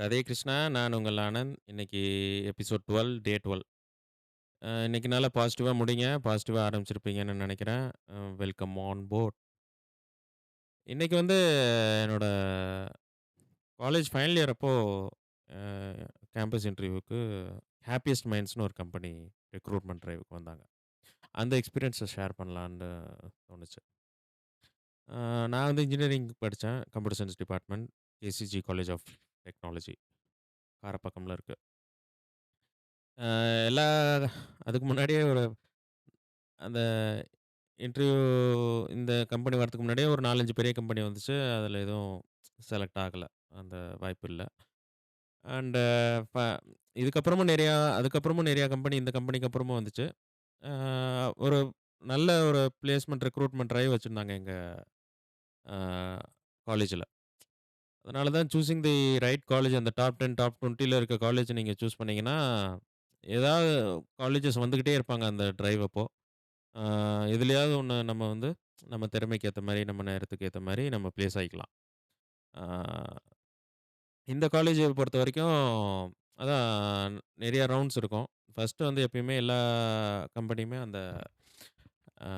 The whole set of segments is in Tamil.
ராதே கிருஷ்ணா. நான் உங்கள் ஆனந்த். இன்னைக்கு எபிசோட் 12 டே 12. இன்னைக்கு நல்லா பாசிட்டிவா முடிங்க. பாசிட்டிவா ஆரம்பிச்சிருப்பீங்கன்னு நெனைக்கிறேன். Welcome on board. இன்னைக்கு வந்து என்னோட காலேஜ் ஃபைனல் இயர் அப்போ அ கேம்பஸ் இன்டர்வியூக்கு ஹேப்பியஸ்ட் மைண்ட்ஸ்ன்னு ஒரு கம்பெனி ரெக்ரூட்மென்ட் டிரைவ்க்கு வந்தாங்க. அந்த எக்ஸ்பீரியன்ஸ ஷேர் பண்ணலான்னு தோணுச்சு. அ நான் வந்து இன்ஜினியரிங் படிச்சேன். Computer science department. KCG college of technology. காரப்பாக்கம்ல இருக்கு. அ எல்லா அதுக்கு முன்னாடியே அந்த இன்டர்வியூ இந்த கம்பெனி வரதுக்கு முன்னாடியே ஒரு 4, 5 பெரிய கம்பெனி வந்துச்சு. அதில எதுவும் செலக்ட் ஆகல. அந்த வாய்ப்பு இல்ல. அண்ட் ஃப அதுக்கப்புறமும் நெறையா கம்பெனி இந்த கம்பெனிக்கு அப்புறமும் வந்துச்சு. அ ஒரு நல்ல ஒரு பிளேஸ்மென்ட் ரெக்ரூட்மென்ட் டிரைவ் வச்சிருந்தாங்க எங்க அ காலேஜ்ல. அதனால தான் சூசிங் தி ரைட் காலேஜ் அந்த டாப் 10, டாப் 20ல இருக்க காலேஜ் நீங்க சூஸ் பண்ணீங்கன்னா, ஏதாவது காலேஜஸ் வந்துகிட்டே இருப்பாங்க அந்த டிரைவ் அப்போ. ஆ எதுலயாவது ஒண்ணு நம்ம வந்து நம்ம திறமைக்கு ஏத்த மாரி, நம்ம நேரத்துக்கு ஏத்த மாரி நம்ம பிளேஸ் ஆயிக்கலாம். ஆ இந்த காலேஜ பொறுத்தவரைக்கும் அதான் நெறைய ரவுண்ட்ஸ் இருக்கும். ஃபர்ஸ்ட்டு வந்து எப்பயுமே எல்லா கம்பெனியுமே அந்த ஆ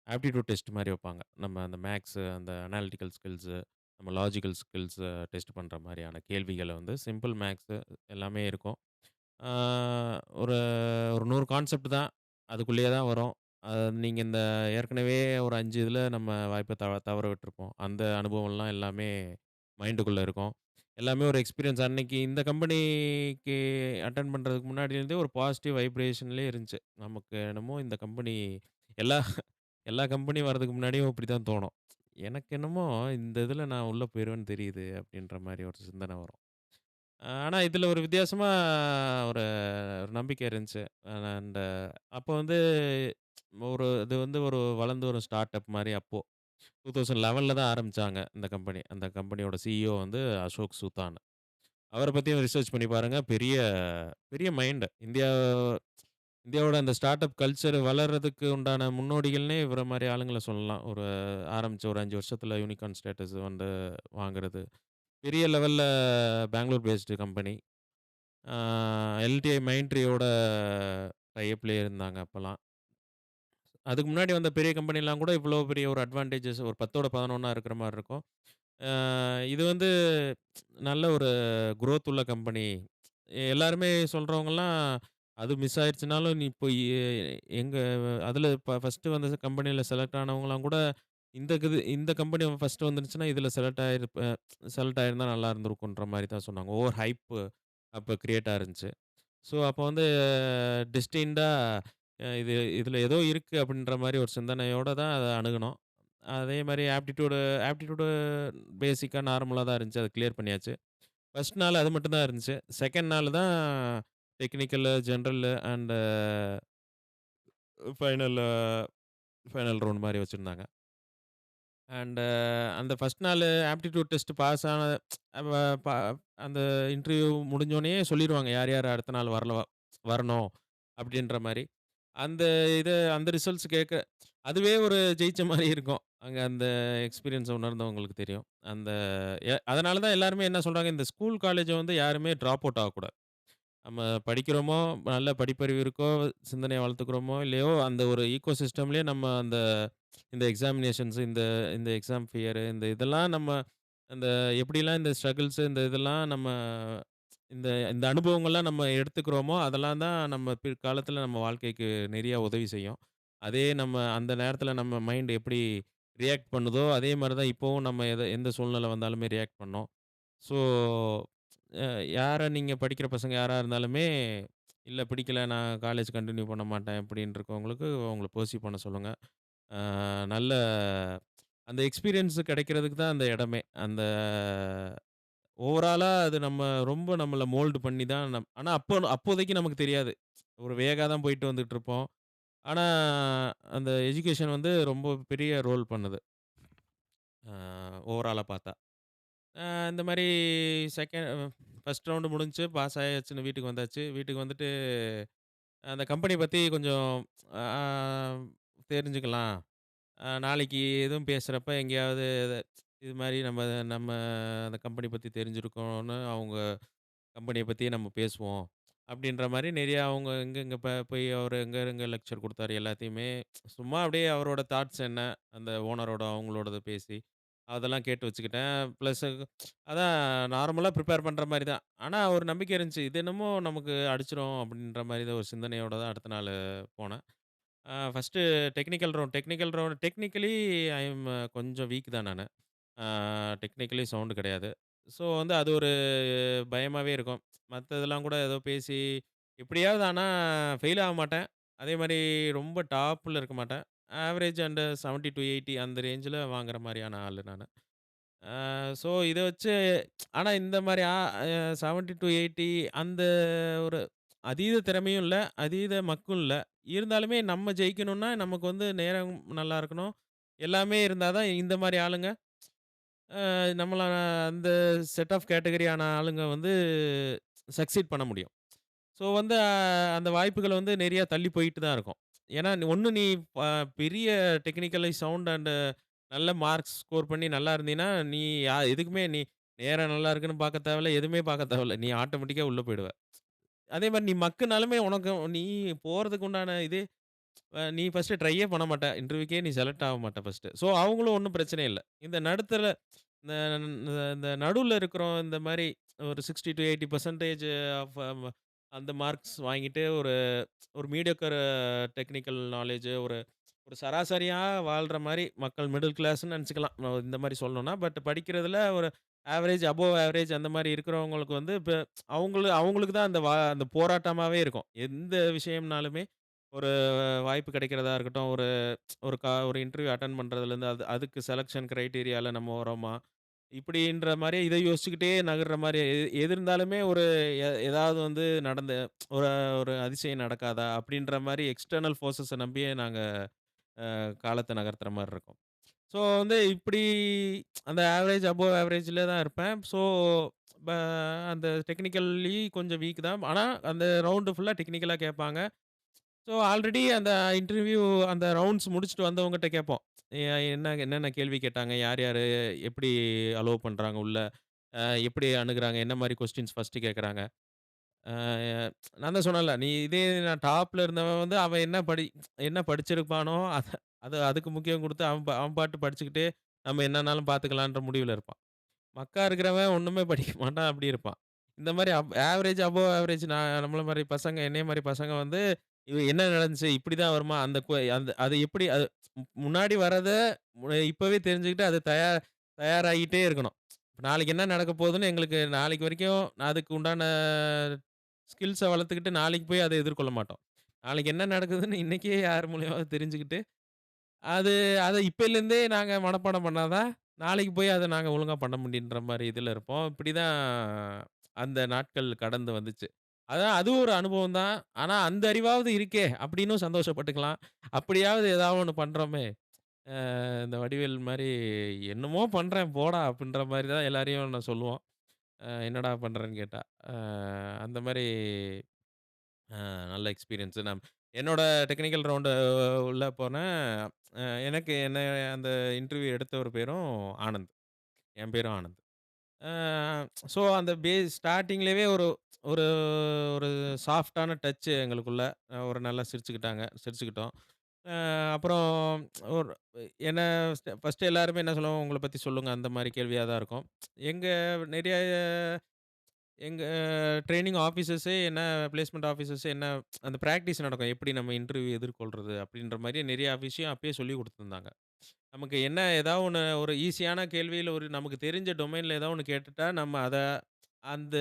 ஆப்டிட்யூட் டெஸ்ட் மாரி வைப்பாங்க. நம்ம அந்த மேத்ஸு, அந்த அனாலிட்டிக்கல் ஸ்கில்ஸு, நம்ம லாஜிக்கல் ஸ்கில்ஸ டெஸ்ட் பண்ற மாரியான கேள்விகள வந்து சிம்பிள் மேத்ஸு எல்லாமே இருக்கும். ஆ ஒரு ஒரு 100 கான்செப்ட் தான். அதுக்குள்ளேயே தான் வரும். நீங்க இந்த ஏற்கனவே ஒரு 5 இதில நம்ம வாய்ப்ப தவற விட்டுருப்போம். அந்த அனுபவம்லாம் எல்லாமே மைண்டுக்குள்ள இருக்கும். எல்லாமே ஒரு எக்ஸ்பீரியன்ஸ் அன்னைக்கு இந்த கம்பெனிக்கு அட்டெண்ட் பண்றதுக்கு முன்னாடிலேருந்தே ஒரு பாசிட்டிவ் வைப்ரேஷன்லயே இருந்துச்சு. நமக்கு என்னமோ இந்த கம்பெனி எல்லா எல்லா கம்பெனி வரதுக்கு முன்னாடியும் இப்படித்தான் தோணும். எனக்கு என்னமோ இந்த இதில நான் உள்ள போயிருவேன்னு தெரியுது அப்படின்ற மாரி ஒரு சிந்தனை வரும். ஆனா, இதில ஒரு வித்தியாசமா ஒரு ஒரு நம்பிக்கை இருந்துச்சு. அண்ட் அப்போ வந்து இது வந்து ஒரு வளர்ந்து வரும் ஸ்டார்ட் அப் மாரி அப்போ. 2011ல தான் ஆரம்பிச்சாங்க இந்த கம்பெனி. அந்த கம்பெனியோட சிஇஓ வந்து அசோக் சூதான். அவர பத்தியும் ரிசர்ச் பண்ணி பாருங்க. பெரிய பெரிய மைண்ட். இந்தியாவோட அந்த ஸ்டார்ட் அப் கல்ச்சர் வளர்றதுக்கு உண்டான முன்னோடிகள்னே இவர மாரி ஆளுங்கள சொல்லலாம். ஆரம்பிச்ச ஒரு 5 வருஷத்துல யூனிகார்ன் ஸ்டேட்டஸ் வந்து வாங்குறது. பெரிய லெவல்ல பெங்களூர் பேஸ்டு கம்பெனி. ஆ எல்டிஐ மைண்ட்ரியோட டை அப்லயே இருந்தாங்க அப்பலாம். அதுக்கு முன்னாடி வந்த பெரிய கம்பெனிலாம் கூட இவ்வளோ பெரிய ஒரு அட்வான்டேஜஸ் ஒரு 10ஓட 11 இருக்கிற மாரி இருக்கும். ஆ இது வந்து நல்ல ஒரு குரோத் உள்ள கம்பெனி. எல்லாருமே சொல்றவங்கலாம், அது மிஸ் ஆயிருச்சுனாலும், நீ இப்போ எங்க அதில ஃபர்ஸ்ட்டு வந்த கம்பெனில செலக்ட் ஆனவங்கலாம் கூட, இந்த கம்பெனி ஃபர்ஸ்ட்டு வந்துருச்சுன்னா, இதில செலக்ட் ஆயிருந்தா நல்லா இருந்திருக்குன்ற மாரி தான் சொன்னாங்க. ஓவர் ஹைப் அப்ப கிரியேட் ஆயிருந்துச்சு. ஸோ, அப்போ வந்து டெஸ்டின்டா இது இதில ஏதோ இருக்கு அப்படின்ற மாரி ஒரு சிந்தனையோட தான் அத அணுகுனோம். அதே மாரி ஆப்டிட்யூடு பேசிக்கா நார்மலா தான் இருந்துச்சு. அத கிளியர் பண்ணியாச்சு. ஃபர்ஸ்ட் நாள் அது மட்டும் தான் இருந்துச்சு. செகண்ட் நாள் தான் technical, general and final final round மாரி வச்சிருந்தாங்க. அண்ட் அந்த ஃபர்ஸ்ட் நாளு ஆப்டிட்யூட் டெஸ்ட் பாஸ் ஆன அவ ப அந்த இன்டர்வியூ முடிஞ்சோனயே சொல்லிருவாங்க. யார் யார் அடுத்த நாள் வரணும் அப்படின்ற மாரி. அந்த அந்த ரிசல்ட்ஸ் கேட்க அதுவே ஒரு ஜெயிச்ச மாரி இருக்கும். அங்க அந்த எக்ஸ்பீரியன்ஸ உணர்ந்தவங்களுக்கு தெரியும். அந்த அதனால தான் எல்லாருமே என்ன சொல்றாங்க, இந்த ஸ்கூல், காலேஜ வந்து யாருமே ட்ராப் அவுட் ஆகக்கூடாது. நம்ம படிக்கிறோமோ, நல்ல படிப்பறிவு இருக்கோ, சிந்தனைய வளர்த்துக்கிறோமோ, இல்லையோ அந்த ஒரு ஈக்கோ சிஸ்டம்லயே நம்ம இந்த எக்ஸாமினேஷன்ஸ் இந்த எக்ஸாம் ஃபியர் இதெல்லாம் நம்ம அந்த எப்படிலாம் இந்த ஸ்ட்ரகிள்ஸ் இதெல்லாம் நம்ம இந்த இந்த அனுபவங்கள்லாம் நம்ம எடுத்துக்கிறோமோ, அதெல்லாம் தான் நம்ம பிற்காலத்தில நம்ம வாழ்க்கைக்கு நெறைய உதவி செய்யும். அதே நம்ம அந்த நேரத்தில நம்ம மைண்ட் எப்படி ரியாக்ட் பண்ணுதோ, அதே மாரி தான் இப்பவும் நம்ம எந்த சூழ்நிலை வந்தாலுமே ரியாக்ட் பண்ணும். ஸோ, அ யார நீங்க படிக்கிற பசங்க யாரா இருந்தாலுமே, இல்ல பிடிக்கல நான் காலேஜ் கன்டின்யூ பண்ண மாட்டேன் அப்படின்னு இருக்கவங்களுக்கு, அவங்கள பர்ஸ்யூ பண்ண சொல்லுங்க. அ நல்ல அந்த எக்ஸ்பீரியன்ஸ் கிடைக்கிறதுக்கு தான் அந்த இடமே. அந்த ஓவராலா அது ரொம்ப நம்மள மோல்டு பண்ணி தான் ஆனா அப்போதைக்கு நமக்கு தெரியாது. ஒரு வேகா தான் போயிட்டு வந்துட்டு இருப்போம். ஆனா, அந்த எஜுகேஷன் வந்து ரொம்ப பெரிய ரோல் பண்ணுது. அ ஓவராலா பார்த்தா. அ இந்த மாரி செகண்ட் ஃபர்ஸ்ட் ரவுண்டு முடிஞ்சுச்சு. பாஸ் ஆயாச்சுன்னு வீட்டுக்கு வந்தாச்சு. வீட்டுக்கு வந்துட்டு அந்த கம்பெனி பத்தி கொஞ்சம் அ தெரிஞ்சுக்கலாம். நாளைக்கு எதுவும் பேசுறப்ப எங்கேயாவது இது மாரி நம்ம நம்ம அந்த கம்பெனி பத்தி தெரிஞ்சிருக்கோம்னு அவங்க கம்பெனிய பத்தியே நம்ம பேசுவோம். அப்படின்ற மாரி நெறைய அவங்க எங்கெங்க போய் அவரு எங்க எங்க லெக்சர் குடுத்தாரு எல்லாத்தையுமே சும்மா அப்படியே அவரோட தாட்ஸ் என்ன, அந்த ஓனரோட அவங்களோடத பேசி, அதெல்லாம் கேட்டு வச்சுக்கிட்டேன். பிளஸ் அதான் நார்மலா ப்ரிப்பேர் பண்ற மாரி தான். ஆனா ஒரு நம்பிக்கை இருந்துச்சு. இது என்னமோ நமக்கு அடிச்சிரும் அப்படின்ற மாரி தான் ஒரு சிந்தனையோட தான் அடுத்த நாளு போனேன். ஃபர்ஸ்ட்டு டெக்னிக்கலி ஐ அம் கொஞ்சம் வீக் தான் நானு. ஆ டெக்னிக்கலி சவுண்ட் கிடையாது. ஸோ வந்து அது ஒரு பயமாவே இருக்கும். மத்ததெல்லாம் கூட ஏதோ பேசி எப்படியாவது ஆனா ஃபெயில் ஆக மாட்டேன். அதே மாரி ரொம்ப டாப்ல இருக்க மாட்டேன். ஆவரேஜ் அண்ட் 70 டூ 80 அந்த ரேஞ்சுல வாங்குற மாரியான ஆளு நானு. ஸோ இத வச்சு ஆனா இந்த மாரி 70 டூ 80 அந்த ஒரு அதீத திறமையும் இல்ல, அதீத மக்கும் இல்ல. இருந்தாலுமே நம்ம ஜெயிக்கணும்னா நமக்கு வந்து நேரம் நல்லா இருக்கணும். எல்லாமே இருந்தா தான் இந்த மாரி ஆளுங்க நம்மள அந்த செட் ஆஃப் கேட்டகரியான ஆளுங்க வந்து சக்சீட் பண்ண முடியும். ஸோ வந்து அந்த வாய்ப்புகள் வந்து நெறைய தள்ளி போயிட்டு தான் இருக்கும். ஏன்னா, ஒண்ணு நீ ப பெரிய டெக்னிக்கலி சவுண்ட் அண்ட் நல்ல மார்க்ஸ் ஸ்கோர் பண்ணி நல்லா இருந்தீன்னா, நீ எதுக்குமே நீ நேரம் நல்லா இருக்குன்னு பார்க்க தேவையில்ல. எதுவுமே பார்க்க தேவையில்ல. நீ ஆட்டோமேட்டிக்கா உள்ள போயிடுவ. அதே மாரி நீ மக்குனாலுமே உனக்கு நீ போறதுக்கு உண்டான இது நீ ஃபர்ஸ்ட்டு ட்ரையே பண்ண மாட்ட. இன்டர்வியூக்கே நீ செலக்ட் ஆக மாட்ட ஃபர்ஸ்ட்டு. ஸோ அவங்களும் ஒண்ணும் பிரச்சனை இல்ல. இந்த நடுத்தர இந்த இந்த நடுவுல இருக்கிறோம் இந்த மாரி ஒரு 60 டூ 80% ஆஃப் அந்த மார்க்ஸ் வாங்கிட்டு ஒரு ஒரு மீடியோக்கர் டெக்னிக்கல் நாலேட்ஜ் ஒரு ஒரு சராசரியா வாழ்ற மாரி மக்கள் மிடில் கிளாஸ்ன்னு நெனச்சுக்கலாம். இந்த மாரி சொல்லணும்னா. பட் படிக்கிறதுல ஒரு ஆவரேஜ், அபோவ் ஆவரேஜ் அந்த மாரி இருக்கிறவங்களுக்கு வந்து இப்ப அவங்களுக்கு தான் அந்த போராட்டமாவே இருக்கும். எந்த விஷயம்னாலுமே ஒரு வாய்ப்பு கிடைக்கிறதா இருக்கட்டும், ஒரு ஒரு இன்டர்வியூ அட்டெண்ட் பண்றதுலேருந்து அதுக்கு செலக்ஷன் கிரைட்டீரியால நம்ம வரோமா? இப்படின்ற மாரி இத யோசிச்சுக்கிட்டே நகர்ற மாரி எது இருந்தாலுமே ஒரு ஏதாவது வந்து ஒரு ஒரு அதிசயம் நடக்காதா? அப்படின்ற மாரி எக்ஸ்டர்னல் ஃபோர்ஸஸ நம்பியே நாங்க காலத்த நகர்த்துற மாரி இருக்கும். ஸோ வந்து இப்படி அந்த ஆவரேஜ், அபோவ் ஆவரேஜ்ல தான் இருப்பேன். ஸோ ப அந்த டெக்னிக்கல்லி கொஞ்சம் வீக் தான். ஆனா அந்த ரவுண்டு ஃபுல்லா டெக்னிக்கலா கேட்பாங்க. ஸோ ஆல்ரெடி அந்த இன்டர்வியூ அந்த ரவுண்ட்ஸ் முடிச்சுட்டு வந்தவங்கட்ட கேட்போம். எ என்னென்ன கேள்வி கேட்டாங்க? யார் யாரு எப்படி அலோவ் பண்றாங்க உள்ள? எப்படி அணுகுறாங்க? என்ன மாரி கொஸ்டின்ஸ் ஃபர்ஸ்ட்டு கேட்கறாங்க? அ நான் தான் சொன்னேன்ல, நான் டாப்ல இருந்தவன் வந்து அவன் என்ன படிச்சிருப்பானோ, அதுக்கு முக்கியம் குடுத்து அவன் பாட்டு படிச்சுக்கிட்டு, நம்ம என்னன்னாலும் பார்த்துக்கலான்ற முடிவுல இருப்பான். மக்கா இருக்கிறவன் ஒண்ணுமே படிக்க மாட்டான், அப்படி இருப்பான். இந்த மாரி ஆவரேஜ், அபோவ் ஆவரேஜ் நம்மள மாரி பசங்க, என்னைய மாரி பசங்க வந்து, என்ன நடந்துச்சு? இப்படிதான் வருமா? அந்த அந்த அது எப்படி அது முன்னாடி வர்றத இப்பவே தெரிஞ்சுக்கிட்டு, அது தயாராகிட்டே இருக்கணும். நாளைக்கு என்ன நடக்க போகுதுன்னு எங்களுக்கு நாளைக்கு வரைக்கும் அதுக்கு உண்டான ஸ்கில்ஸ வளர்த்துக்கிட்டு, நாளைக்கு போய் அத எதிர்கொள்ள மாட்டோம். நாளைக்கு என்ன நடக்குதுன்னு இன்னைக்கே யார் மூலியமாவது தெரிஞ்சுக்கிட்டு, அது அத இப்பலேருந்தே நாங்க மனப்பாடம் பண்ணா தான், நாளைக்கு போய் அத நாங்க ஒழுங்கா பண்ண முடியுன்ற மாரி இதுல இருப்போம். இப்படிதான் அந்த நாட்கள் கடந்து வந்துச்சு. அதான் அதுவும் ஒரு அனுபவம் தான். ஆனா அந்த அறிவாவது இருக்கே! அப்படின்னும் சந்தோஷப்பட்டுக்கலாம். அப்படியாவது ஏதாவது ஒண்ணு பண்றோமே! இந்த வடிவேல் மாரி "என்னமோ பண்றேன் போடா" அப்படின்ற மாரி தான் எல்லாரையும் நான் சொல்லுவோம். என்னடா பண்றேன்னு கேட்டா. அ அந்த மாரி நல்ல எக்ஸ்பீரியன்ஸ். என்னோட டெக்னிக்கல் ரவுண்டு உள்ள போனேன். என்ன அந்த இன்டர்வியூ எடுத்தவர் பேரும் ஆனந்த். என் பேரும் ஆனந்த். அ ஸோ அந்த ஸ்டார்ட்டிங்லேயே ஒரு ஒரு ஒரு சாஃப்ட்டான டச் எங்களுக்குள்ள. ஒரு நல்லா சிரிச்சுக்கிட்டோம். அப்புறம் ஒரு என்ன ஃபர்ஸ்ட்டு எல்லாருமே என்ன சொல்லுவோம், "உங்கள பத்தி சொல்லுங்க." அந்த மாரி கேள்வியா தான் இருக்கும். எங்க நெறைய எங்க ட்ரெய்னிங் ஆஃபீசர்ஸே என்ன பிளேஸ்மென்ட் ஆஃபீசர்ஸே என்ன அந்த பிராக்டிஸ் நடக்கும். எப்படி நம்ம இன்டர்வியூ எதிர்கொள்றது அப்படின்ற மாரி நெறைய விஷயம் அப்பயே சொல்லிக் குடுத்துருந்தாங்க. நமக்கு என்ன ஏதாவது ஒண்ணு ஒரு ஈஸியான கேள்வியில ஒரு நமக்கு தெரிஞ்ச டொமைன்ல ஏதாவது ஒண்ணு கேட்டுட்டா, நம்ம அந்த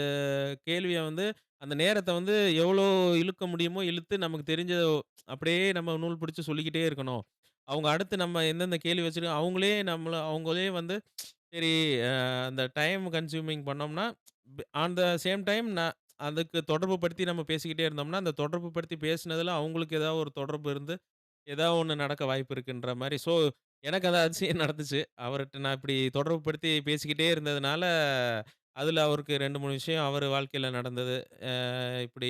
கேள்விய வந்து அந்த நேரத்த வந்து எவ்வளோ இழுக்க முடியுமோ இழுத்து நமக்கு தெரிஞ்சத அப்படியே நம்ம நூல் பிடிச்சு சொல்லிக்கிட்டே இருக்கணும். அவங்க அடுத்து நம்ம எந்தெந்த கேள்வி வச்சிருக்கோம் அவங்களே வந்து சரி அந்த டைம் கன்சியூமிங் பண்ணோம்னா, ஆன் த சேம் டைம் அதுக்கு தொடர்பு படுத்தி நம்ம பேசிக்கிட்டே இருந்தோம்னா, அந்த தொடர்பு படுத்தி பேசினதுல அவங்களுக்கு ஏதாவது ஒரு தொடர்பு இருந்து, ஏதாவது ஒண்ணு நடக்க வாய்ப்பு இருக்குன்ற மாரி. ஸோ, எனக்கு அந்த அதிசயம் நடந்துச்சு. அவர்ட்ட நான் இப்படி தொடர்பு படுத்தி பேசிக்கிட்டே இருந்ததுனால, அதுல அவருக்கு 2, 3 விஷயம் அவர் வாழ்க்கையில நடந்தது. இப்படி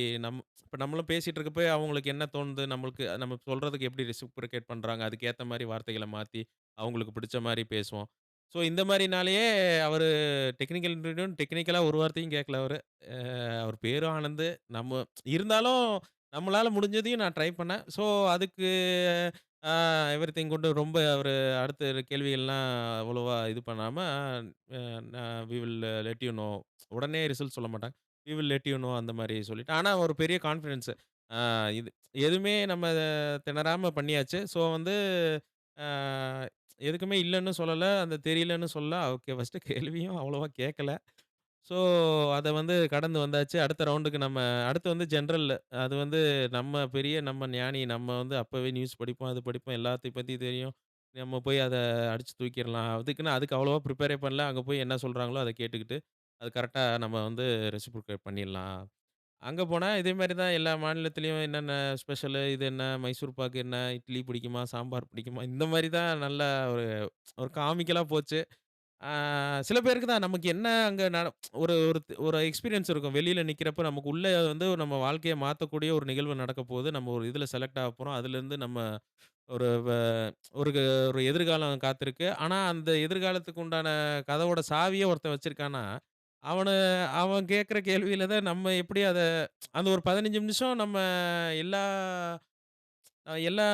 இப்ப நம்மளும் பேசிட்டு இருக்கப்ப அவங்களுக்கு என்ன தோணுது, நம்ம சொல்றதுக்கு எப்படி ரெசிப்ரோகேட் பண்றாங்க, அதுக்கு ஏத்த மாரி வார்த்தைகள மாத்தி, அவங்களுக்கு பிடிச்ச மாரி பேசுவோம். ஸோ இந்த மாரினாலேயே அவரு டெக்னிக்கல் இன்டர்வியூன்னு டெக்னிக்கலா ஒரு வார்த்தையும் கேட்கல அவரு. அவர் பேரும் ஆனந்து. நம்ம இருந்தாலும் நம்மளால முடிஞ்சதையும் நான் ட்ரை பண்ணேன். ஸோ அதுக்கு அ எவ்ரிதிங் குட் ரொம்ப அவரு அடுத்த கேள்விகள்லாம் அவ்வளவா இது பண்ணாம, we will let you know உடனே ரிசல்ட் சொல்ல மாட்டாங்க. We will let you know அந்த மாரி சொல்லிட்டு, ஆனா ஒரு பெரிய கான்ஃபிடன்ஸ். அ இது எதுவுமே நம்ம திணறாம பண்ணியாச்சு. ஸோ வந்து அ எதுக்குமே இல்லன்னு சொல்லல. அந்த தெரியலன்னு சொல்லல. ஓகே ஃபர்ஸ்ட்டு கேள்வியும் அவ்வளவா கேட்கல. ஸோ அத வந்து கடந்து வந்தாச்சு. அடுத்த ரவுண்டுக்கு நம்ம அடுத்து வந்து ஜெனரல். அது வந்து நம்ம ஞானி. நம்ம வந்து அப்பவே நியூஸ் படிப்போம், அது படிப்போம். எல்லாத்தையும் பத்தி தெரியும். நம்ம போய் அத அடிச்சு தூக்கிரலாம். அதுக்கு அவ்வளவா ப்ரிப்பேரே பண்ணல. அங்க போய் என்ன சொல்றாங்களோ அத கேட்டுக்கிட்டு, அது கரெக்ட்டா நம்ம வந்து ரெசிப்ரோகேட் பண்ணிடலாம். அங்க போனா இதே மாரி தான் எல்லா மாநிலத்திலயும் என்னென்ன ஸ்பெஷலு, இது என்ன மைசூர் பாக்கு என்ன, இட்லி பிடிக்குமா, சாம்பார் பிடிக்குமா, இந்த மாரி தான் நல்லா ஒரு ஒரு காமிக்கலா போச்சு. ஆ சில பேருக்கு தான் நமக்கு என்ன அங்க ஒரு ஒரு ஒரு எக்ஸ்பீரியன்ஸ் இருக்கும். வெளியில நிக்கிறப்ப நமக்கு உள்ள வந்து நம்ம வாழ்க்கைய மாத்தக்கூடிய ஒரு நிகழ்வு நடக்கப் போகுது. நம்ம ஒரு இதுல செலக்ட் ஆகப் போறோம். அதுலருந்து நம்ம ஒரு ஒரு ஒரு எதிர்காலம் காத்திருக்கு. ஆனா, அந்த எதிர்காலத்துக்கு உண்டான கதவோட சாவிய ஒருத்தன் வச்சிருக்கான்னா, அவன அவன் கேட்கிற கேள்வியில தான் நம்ம எப்படி அந்த ஒரு 15 நிமிஷம் நம்ம எல்லா எல்லா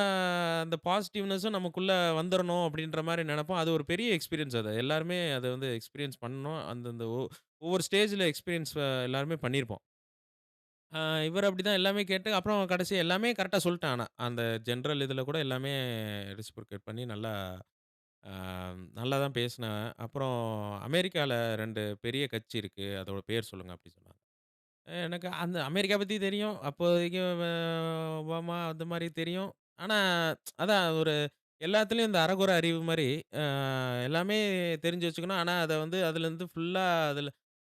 அந்த பாசிட்டிவ்னஸும் நமக்குள்ள வந்துரணும் அப்படின்ற மாரி நெனைப்போம். அது ஒரு பெரிய எக்ஸ்பீரியன்ஸ் அது. எல்லாருமே அத வந்து எக்ஸ்பீரியன்ஸ் பண்ணணும். அந்தந்த ஒவ்வொரு ஸ்டேஜ்ல எக்ஸ்பீரியன்ஸ் எல்லாருமே பண்ணியிருப்போம். ஆ இவரு அப்படிதான் எல்லாமே கேட்டு அப்புறம் கடைசி எல்லாமே கரெக்ட்டா சொல்ட்டான் ஆனா. அந்த ஜெனரல் இதுல கூட எல்லாமே ரெசிப்ரோகேட் பண்ணி ஆ நல்லா தான் பேசினேன். அப்புறம் அமெரிக்கால 2 பெரிய கட்சி இருக்கு. அதோட பேர் சொல்லுங்க அப்படி சொன்னாங்க. எனக்கு அந்த அமெரிக்கா பத்தி தெரியும். அப்போதைக்கு ஒபாமா அந்த மாரி தெரியும். ஆனா, அதான் ஒரு எல்லாத்துலயும் இந்த அரைகுறை அறிவு மாரி, அ எல்லாமே தெரிஞ்சு வச்சுக்கணும். ஆனா, அத வந்து அதுலருந்து ஃபுல்லா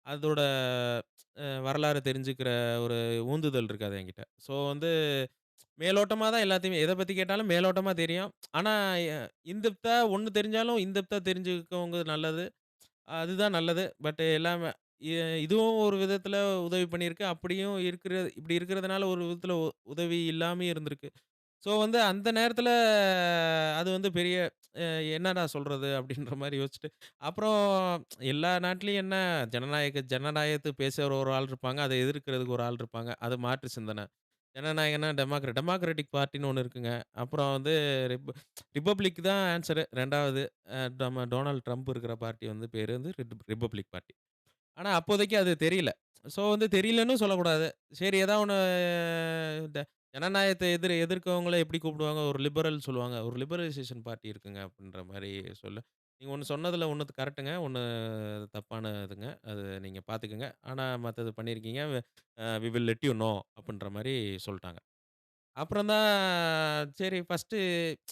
அதோட வரலாறு தெரிஞ்சுக்கிற ஒரு ஊந்துதல் இருக்காது என்கிட்ட. ஸோ வந்து மேலோட்டமா தான் எல்லாத்தையுமே எத பத்தி கேட்டாலும் மேலோட்டமா தெரியும். ஆனா, எ இன் டெப்த்தா ஒண்ணு தெரிஞ்சாலும், இன் டெப்த்தா தெரிஞ்சுக்கவங்க நல்லது. அதுதான் நல்லது. பட் எல்லாமே இ இதுவும் ஒரு விதத்தில உதவி பண்ணியிருக்கு. இப்படி இருக்கிறதுனால ஒரு விதத்தில உதவி இல்லாமயும் இருந்திருக்கு. ஸோ வந்து அந்த நேரத்தில அது வந்து பெரிய அ என்னடா சொல்றது? அப்படின்ற மாரி யோசிச்சுட்டு, அப்புறம் எல்லா நாட்டிலயும் என்ன ஜனநாயகத்துக்கு பேச ஒரு ஆள் இருப்பாங்க. அத எதிர்க்கிறதுக்கு ஒரு ஆள் இருப்பாங்க. அது மாற்று சிந்தனை. ஜனநாயகம்னா டெமோக்ராட்டிக் பார்ட்டின்னு ஒண்ணு இருக்குங்க. அப்புறம் வந்து ரிப்பப்ளிக் தான் ஆன்ஸரு 2வது. டொனால்ட் ட்ரம்ப் இருக்கிற பார்ட்டி வந்து பேரு வந்து ரிப்பப்ளிக் பார்ட்டி. ஆனா, அப்போதைக்கு அது தெரியல. ஸோ வந்து தெரியலன்னு சொல்லக்கூடாது. சரி ஏதா ஒண்ணு ட ஜனநாயகத்த எதிர்க்கவங்கள எப்படி கூப்பிடுவாங்க? ஒரு லிபரல் சொல்லுவாங்க. ஒரு லிபரலைசேஷன் பார்ட்டி இருக்குங்க அப்படின்ற மாரி சொல்ல நீங்க ஒண்ணு சொன்னதுல ஒண்ணு கரெக்ட்டுங்க. ஒண்ணு தப்பானதுங்க. அது நீங்க பார்த்துக்கங்க. ஆனா மத்தது பண்ணியிருக்கீங்க. We will let you know அப்படின்ற மாரி சொல்ட்டாங்க. அப்புறம் தான் சரி ஃபர்ஸ்ட்டு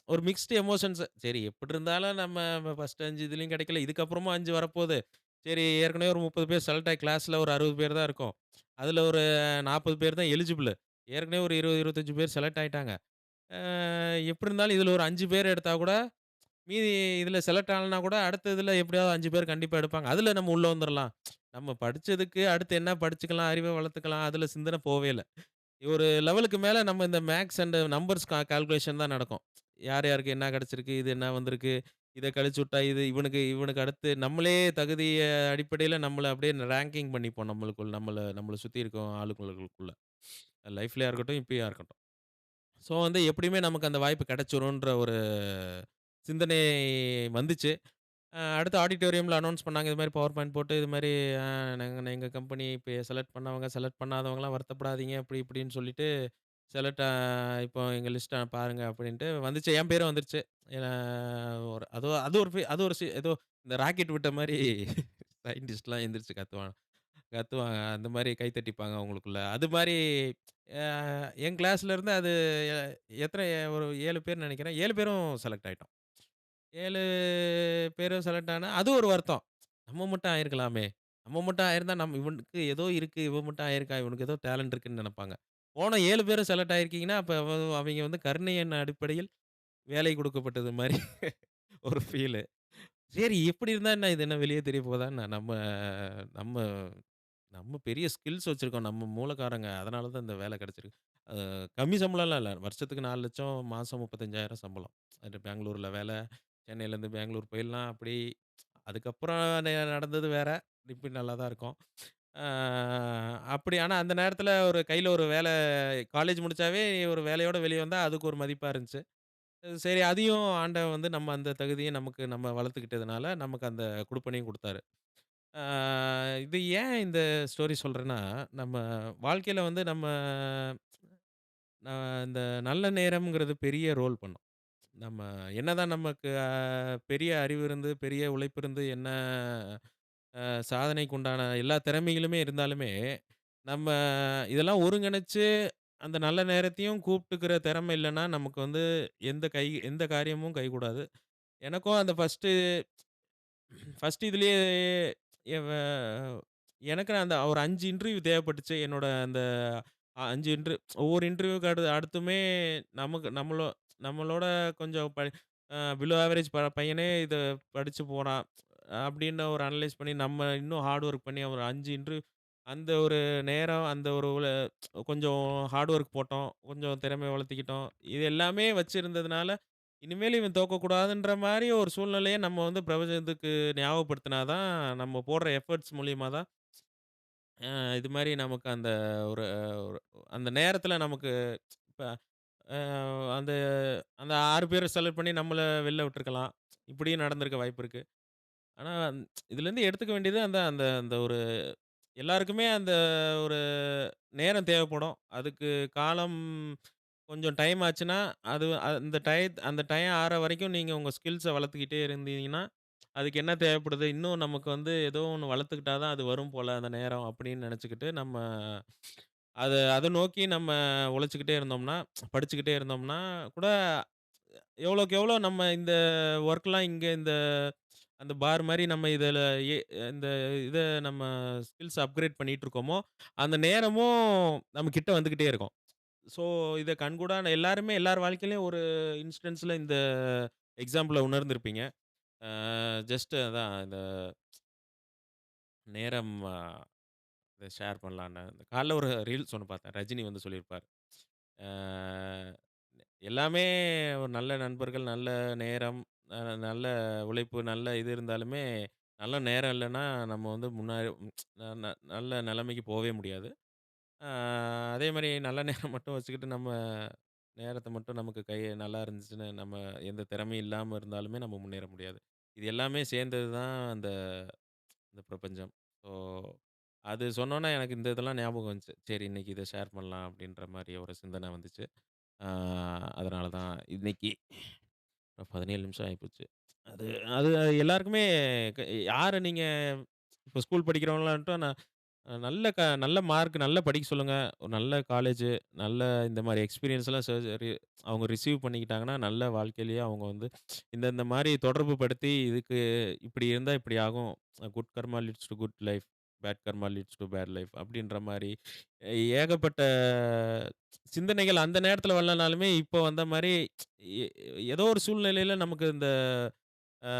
ஒரு மிக்ஸ்டு எமோஷன்ஸ். சரி எப்படி இருந்தாலும் நம்ம ஃபர்ஸ்ட் 5 இதுலயும் கிடைக்கல. இதுக்கப்புறமும் 5 வரப்போது. சரி ஏற்கனவே ஒரு 30 பேர் செலக்ட் ஆயி கிளாஸ்ல ஒரு 60 பேர் தான் இருக்கோம். அதுல ஒரு 40 பேர் தான் எலிஜிபிள். ஏற்கனவே ஒரு 20, 25 பேர் செலக்ட் ஆயிட்டாங்க. அ எப்படி இருந்தாலும் இதுல ஒரு 5 பேர் எடுத்தா கூட, மீதி இதுல செலக்ட் ஆகலனா கூட அடுத்த இதுல எப்படியாவது 5 பேர் கண்டிப்பா எடுப்பாங்க. அதுல நம்ம உள்ள வந்துரலாம். நம்ம படிச்சதுக்கு அடுத்து என்ன படிச்சுக்கலாம், அறிவ வளர்த்துக்கலாம். அதுல சிந்தனை போவே இல்ல. ஒரு லெவலுக்கு மேல நம்ம இந்த மேத்ஸ் அண்ட் நம்பர்ஸ் கால்குலேஷன் தான் நடக்கும். யார் யாருக்கு என்ன கிடைச்சிருக்கு? இது என்ன வந்திருக்கு? இத கழிச்சுட்டா இது இவனுக்கு இவனுக்கு அடுத்து நம்மளே தகுதிய அடிப்படையில நம்மள அப்படியே ரேங்கிங் பண்ணிப்போம் நம்மளுக்குள்ள. நம்மள சுத்தி இருக்கும் ஆளுங்களுக்குள்ள. லைஃப்லயா இருக்கட்டும், இப்பயா இருக்கட்டும். ஸோ வந்து எப்படியுமே நமக்கு அந்த வாய்ப்பு கிடைச்சிரும்ன்ற ஒரு சிந்தனை வந்துச்சு. அடுத்து ஆடிட்டோரியம்ல அனவுன்ஸ் பண்ணாங்க. இது மாரி பவர் பாயிண்ட் போட்டு இது மாரி அ நாங்க எங்க கம்பெனி இப்ப செலக்ட் பண்ணவங்க, செலக்ட் பண்ணாதவங்கலாம் வருத்தப்படாதீங்க. அப்படி இப்படின்னு சொல்லிட்டு செலக்ட் இப்போ எங்க லிஸ்ட்ட பாருங்க அப்படின்ட்டு வந்துச்சு. என் பேரும் வந்துருச்சு. ஏன்னா ஒரு அது அது ஒரு அது ஒரு ஏதோ இந்த ராக்கெட் விட்ட மாரி சயின்டிஸ்ட்லாம் எந்திரிச்சு கத்துவாங்க. அந்த மாரி கை தட்டிப்பாங்க அவங்களுக்குள்ள. அது மாரி அ என் கிளாஸ்ல இருந்து அது எ எத்தன ஒரு 7 பேர் நெனைக்கிறேன். 7 பேரும் செலக்ட் ஆயிட்டோம். 7 பேரும் செலக்ட் ஆனா, அது ஒரு வருத்தம். நம்ம மட்டும் ஆயிருக்கலாமே! நம்ம மட்டும் ஆயிருந்தா இவனுக்கு ஏதோ இருக்கு. இவன் மட்டும் ஆயிருக்கான். இவனுக்கு ஏதோ டேலண்ட் இருக்குன்னு நெனப்பாங்க. போன 7 பேரும் செலக்ட் ஆயிருக்கீங்கன்னா, அப்ப அவைங்க வந்து கருணை எண் அடிப்படையில் வேலை குடுக்கப்பட்டது மாரி ஒரு ஃபீலு. சரி எப்படி இருந்தா என்ன? இது என்ன வெளிய தெரிய போதா என்ன? நம்ம நம்ம பெரிய ஸ்கில்ஸ் வச்சிருக்கோம். நம்ம மூலக்காரங்க. அதனால தான் இந்த வேலை கிடைச்சிருக்கு. அ கம்மி சம்பளம்லாம் இல்ல. வருஷத்துக்கு 4,00,000 மாசம் 35,000 சம்பளம். அது பெங்களூர்ல வேலை. சென்னையிலேருந்து பெங்களூர் போயிடலாம். அப்படி அதுக்கப்புறம் நடந்தது வேற. இப்ப நல்லா தான் இருக்கோம். ஆ அப்படி ஆனா அந்த நேரத்தில ஒரு கையில ஒரு வேலை காலேஜ் முடிச்சாவே ஒரு வேலையோட வெளிய வந்தா அதுக்கு ஒரு மதிப்பா இருந்துச்சு. சரி அதையும் ஆண்டவன் வந்து நம்ம அந்த தகுதிய நமக்கு நம்ம வளர்த்துக்கிட்டதுனால, நமக்கு அந்த குடுப்பனையும் குடுத்தாரு. ஆ இது ஏன் இந்த ஸ்டோரி சொல்றேன்னா, நம்ம வாழ்க்கையில வந்து நம்ம இந்த நல்ல நேரம்ங்கிறது பெரிய ரோல் பண்ணும். நம்ம என்னதான் நமக்கு பெரிய அறிவு இருந்து, பெரிய உழைப்பு இருந்து, என்ன சாதனைக்கு உண்டான எல்லா திறமைகளுமே இருந்தாலுமே, நம்ம இதெல்லாம் ஒருங்கிணைச்சு அந்த நல்ல நேரத்தையும் கூப்பிட்டுக்கிற திறமை இல்லன்னா, நமக்கு வந்து எந்த காரியமும் கைகூடாது. எனக்கும் அந்த ஃபர்ஸ்ட் இதுலயே எவ எனக்கு அந்த ஒரு 5 இன்டர்வியூ தேவைப்பட்டுச்சு. என்னோட அந்த 5 ஒவ்வொரு இன்டர்வியூக்கு அடுத்துமே நம்மளோட கொஞ்சம் பிலோ ஆவரேஜ் பையனே இத படிச்சு போறான். அப்படின்னு ஒரு அனலைஸ் பண்ணி நம்ம இன்னும் ஹார்ட் ஒர்க் பண்ணி ஒரு 5 அந்த ஒரு நேரம், அந்த ஒரு கொஞ்சம் ஹார்ட் ஒர்க் போட்டோம். கொஞ்சம் திறமைய வளர்த்திக்கிட்டோம். இது எல்லாமே வச்சிருந்ததுனால, இனிமேல் இவன் தோக்கக்கூடாதுன்ற மாரி ஒரு சூழ்நிலைய நம்ம வந்து பிரபஞ்சத்துக்கு ஞாபகப்படுத்தினா தான், நம்ம போடுற எஃபோர்ட்ஸ் மூலியமா தான், அ இது மாரி நமக்கு அந்த ஒரு ஒரு அந்த நேரத்தில நமக்கு இப்ப அ அந்த அந்த 6 பேர செலக்ட் பண்ணி நம்மள வெளில விட்டுருக்கலாம். இப்படியும் நடந்திருக்க வாய்ப்பு இருக்கு. ஆனா, இதுலருந்து எடுத்துக்க வேண்டியது அந்த அந்த அந்த ஒரு எல்லாருக்குமே அந்த ஒரு நேரம் தேவைப்படும். அதுக்கு காலம் கொஞ்சம் டைம் ஆச்சுன்னா, அது அந்த டைம் ஆற வரைக்கும் நீங்க உங்க ஸ்கில்ஸ வளர்த்துக்கிட்டே இருந்தீங்கன்னா, அதுக்கு என்ன தேவைப்படுது? இன்னும் நமக்கு வந்து ஏதோ ஒண்ணு வளர்த்துக்கிட்டா தான் அது வரும் போல அந்த நேரம் அப்படின்னு நெனச்சுக்கிட்டு, நம்ம அத அத நோக்கி நம்ம உழைச்சுக்கிட்டே இருந்தோம்னா, படிச்சுக்கிட்டே இருந்தோம்னா கூட எவ்வளோக்கு எவ்வளோ நம்ம இந்த ஒர்க்லாம் இங்க அந்த பார் மாரி நம்ம இதுல எ இந்த இத நம்ம ஸ்கில்ஸ் அப்கிரேட் பண்ணிட்டு இருக்கோமோ, அந்த நேரமும் நம்ம கிட்ட வந்துகிட்டே இருக்கும். ஸோ, இத கண்கூடா எல்லாருமே எல்லார் வாழ்க்கையிலயும் ஒரு இன்ஸ்டன்ஸ்ல இந்த எக்ஸாம்பிள உணர்ந்திருப்பீங்க. ஜஸ்ட் அதான் இந்த நேரம் இத ஷேர் பண்ணலான்னு. காலைல ஒரு ரீல்ஸ் ஒண்ணு பார்த்தேன். ரஜினி வந்து சொல்லியிருப்பாரு. ஆ எல்லாமே ஒரு நல்ல நண்பர்கள், நல்ல நேரம், அ நல்ல உழைப்பு, நல்ல இது இருந்தாலுமே, நல்ல நேரம் இல்லன்னா, நம்ம வந்து முன்னாடி ந ந நல்ல நிலைமைக்கு போவே முடியாது. ஆ அதே மாரி நல்ல நேரம் மட்டும் வச்சுக்கிட்டு, நம்ம நேரத்த மட்டும் நமக்கு நல்லா இருந்துச்சுன்னு, நம்ம எந்த திறமையும் இல்லாம இருந்தாலுமே நம்ம முன்னேற முடியாது. இது எல்லாமே சேர்ந்தது தான் அந்த இந்த பிரபஞ்சம். ஸோ, அது சொன்னோனே எனக்கு இந்த இதெல்லாம் ஞாபகம் வந்துச்சு. சரி இன்னைக்கு இத ஷேர் பண்ணலாம் அப்படின்ற மாரி ஒரு சிந்தனை வந்துச்சு. ஆ அதனால தான் இன்னைக்கு 17 நிமிஷம் ஆயிப்போச்சு. அது அது எல்லாருக்குமே க யார நீங்க இப்ப ஸ்கூல் படிக்கிறவங்களாகட்டும், நான் நல்ல மார்க் நல்லா படிக்க சொல்லுங்க. ஒரு நல்ல காலேஜு, நல்ல இந்த மாரி எக்ஸ்பீரியன்ஸ்லாம் அவங்க ரிசீவ் பண்ணிக்கிட்டாங்கன்னா, நல்ல வாழ்க்கையிலேயே அவங்க வந்து இந்த மாரி தொடர்பு படுத்தி, இதுக்கு இப்படி இருந்தா இப்படி ஆகும். Good karma leads to good life. Bad karma leads to bad life அப்படின்ற மாரி ஏகப்பட்ட சிந்தனைகள் அந்த நேரத்தில வரலனாலுமே, இப்போ வந்த மாரி எ ஏதோ ஒரு சூழ்நிலையில நமக்கு இந்த ஆ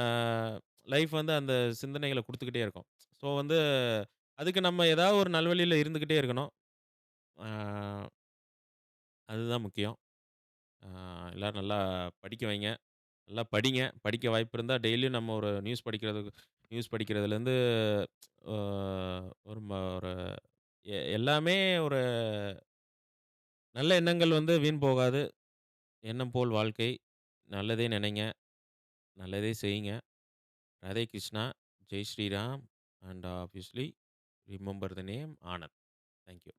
லைஃப் வந்து அந்த சிந்தனைகள குடுத்துக்கிட்டே இருக்கும். ஸோ வந்து அதுக்கு நம்ம ஏதாவது ஒரு நல்வழியில இருந்துகிட்டே இருக்கணும். ஆ அதுதான் முக்கியம். ஆ எல்லாரும் நல்லா படிக்க வைங்க. நல்லா படிங்க. படிக்க வாய்ப்பு இருந்தா டெய்லியும் நம்ம ஒரு நியூஸ் படிக்கிறதுலேருந்து ஆ ஒரு எல்லாமே ஒரு நல்ல எண்ணங்கள் வந்து வீண் போகாது. எண்ணம் போல் வாழ்க்கை. நல்லதே நினைங்க. நல்லதே செய்யுங்க. ராதே கிருஷ்ணா. ஜெய் Shri Ram. And obviously remember the name Anand. Thank you.